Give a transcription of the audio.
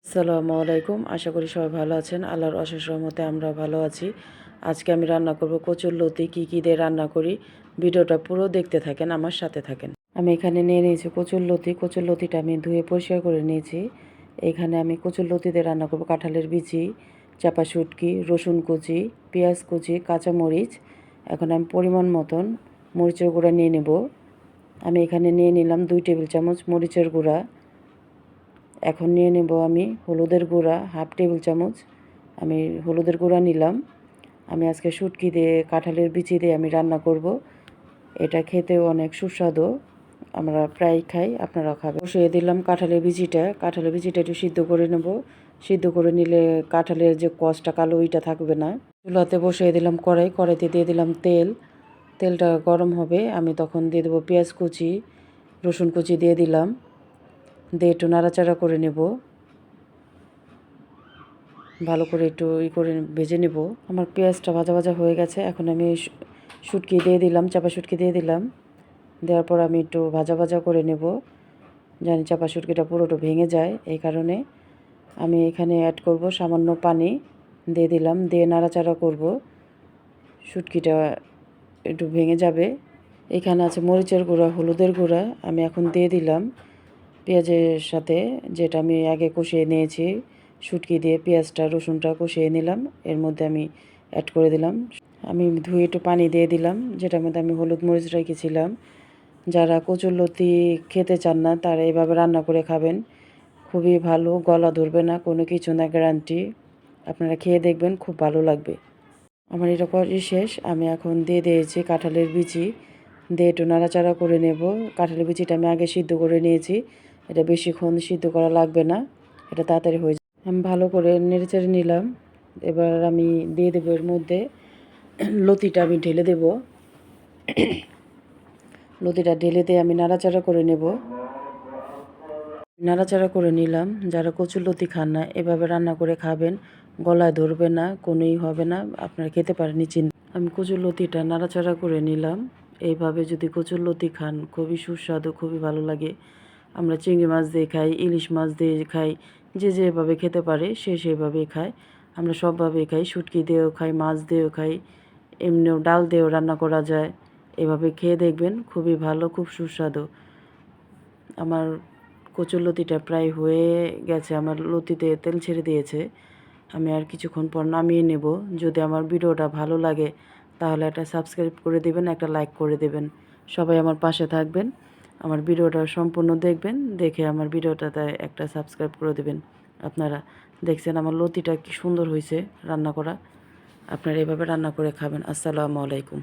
আসসালামু আলাইকুম। আশা করি সবাই ভালো আছেন। আল্লাহর অশেষ রহমতে আমরা ভালো আছি। আজকে আমি রান্না করব কচুরলতি। কী দিয়ে রান্না করি ভিডিওটা পুরো দেখতে থাকেন, আমার সাথে থাকেন। আমি এখানে নিয়ে নিয়েছি কচুরলতি। কচুরলতিটা আমি ধুয়ে পরিষ্কার করে নিয়েছি। এখানে আমি কচুরলতি দিয়ে রান্না করব কাঁঠালের বিচি, চাপা শুটকি, রসুন কুচি, পেঁয়াজ কুচি, কাঁচামরিচ। এখন আমি পরিমাণ মতন মরিচের গুঁড়া নিয়ে নেব। আমি এখানে নিয়ে নিলাম 2 টেবিল চামচ মরিচের গুঁড়া। এখন নিয়ে নেব আমি হলুদের গুঁড়া 1/2 টেবিল চামচ। আমি হলুদের গুঁড়া নিলাম। আমি আজকে শুটকি দিয়ে কাঁঠালের বিচি দিয়ে আমি রান্না করব। এটা খেতেও অনেক সুস্বাদু, আমরা প্রায় খাই, আপনারাও খাবেন। বসিয়ে দিলাম কাঁঠালের বিচিটা একটু সিদ্ধ করে নেব। সিদ্ধ করে নিলে কাঁঠালের যে কষটা কালো ওইটা থাকবে না। চুলাতে বসিয়ে দিলাম কড়াইতে দিয়ে দিলাম তেলটা গরম হবে। আমি তখন দিয়ে দেবো পেঁয়াজ কুচি, রসুন কুচি দিয়ে দিলাম, দিয়ে একটু নাড়াচাড়া করে নেব। ভালো করে একটু করে ভেজে নেব। আমার পেঁয়াজটা ভাজা হয়ে গেছে। এখন আমি শুটকি দিয়ে দিলাম, চাপা শুটকি দিয়ে দিলাম। দেওয়ার পর আমি একটু ভাজা করে নেব, জানি চাপা শুটকিটা পুরোটা ভেঙে যায়। এই কারণে আমি এখানে অ্যাড করব সামান্য পানি দিয়ে দিলাম, দিয়ে নাড়াচাড়া করব। শুটকিটা একটু ভেঙে যাবে। এখানে আছে মরিচের গুঁড়া, হলুদের গুঁড়া। আমি এখন দিয়ে দিলাম পেঁয়াজের সাথে, যেটা আমি আগে কষিয়ে নিয়েছি শুটকি দিয়ে। পেঁয়াজটা রসুনটা কষিয়ে নিলাম, এর মধ্যে আমি অ্যাড করে দিলাম। আমি ধুয়ে একটু পানি দিয়ে দিলাম, যেটার মধ্যে আমি হলুদ মরিচ রেখেছিলাম। যারা কচুরলতি খেতে চান না তারা এভাবে রান্না করে খাবেন, খুবই ভালো, গলা ধরবে না, কোনো কিছু না, গ্যারান্টি। আপনারা খেয়ে দেখবেন, খুব ভালো লাগবে। আমার এটা করাই শেষ। আমি এখন দিয়ে দিয়েছি কাঁঠালের বিচি, দিয়ে একটু নাড়াচাড়া করে নেব। কাঁঠালের বিচিটা আমি আগে সিদ্ধ করে নিয়েছি, এটা বেশিক্ষণ সিদ্ধ করা লাগবে না, এটা তাড়াতাড়ি হয়ে যায়। আমি ভালো করে নেড়েচেড়ে নিলাম। এবার আমি দিয়ে দেবো এর মধ্যে লতিটা আমি ঢেলে দেব। লতিটা ঢেলে দিয়ে আমি নাড়াচাড়া করে নেব। নাড়াচাড়া করে নিলাম। যারা কচুরলতি খান না এভাবে রান্না করে খাবেন, গলায় ধরবে না, কোনোই হবে না, আপনারা খেতে পারেন চিন্তা। আমি কচুরলতিটা নাড়াচাড়া করে নিলাম। এইভাবে যদি কচুরলতি খান খুবই সুস্বাদু, খুবই ভালো লাগে। আমরা চিংড়ি মাছ দিয়ে খাই, ইলিশ মাছ দিয়ে খাই, যে যেভাবে খেতে পারে সে সেভাবেই খায়। আমরা সবভাবেই খাই, শুটকি দিয়েও খাই, মাছ দিয়েও খাই, এমনিও ডাল দিয়েও রান্না করা যায়। এভাবে খেয়ে দেখবেন, খুবই ভালো, খুব সুস্বাদু। আমার কচুরলতিটা প্রায় হয়ে গেছে, আমার লতিতে তেল ছেড়ে দিয়েছে। আমি আর কিছুক্ষণ পর নামিয়ে নেব। যদি আমার ভিডিওটা ভালো লাগে তাহলে একটা সাবস্ক্রাইব করে দেবেন, একটা লাইক করে দেবেন। সবাই আমার পাশে থাকবেন, আমার ভিডিওটা সম্পূর্ণ দেখবেন, দেখে আমার ভিডিওটাতে একটা সাবস্ক্রাইব করে দেবেন। আপনারা দেখছেন আমার লতিটা কি সুন্দর হয়েছে রান্না করা। আপনারা এভাবে রান্না করে খাবেন। আসসালামু আলাইকুম।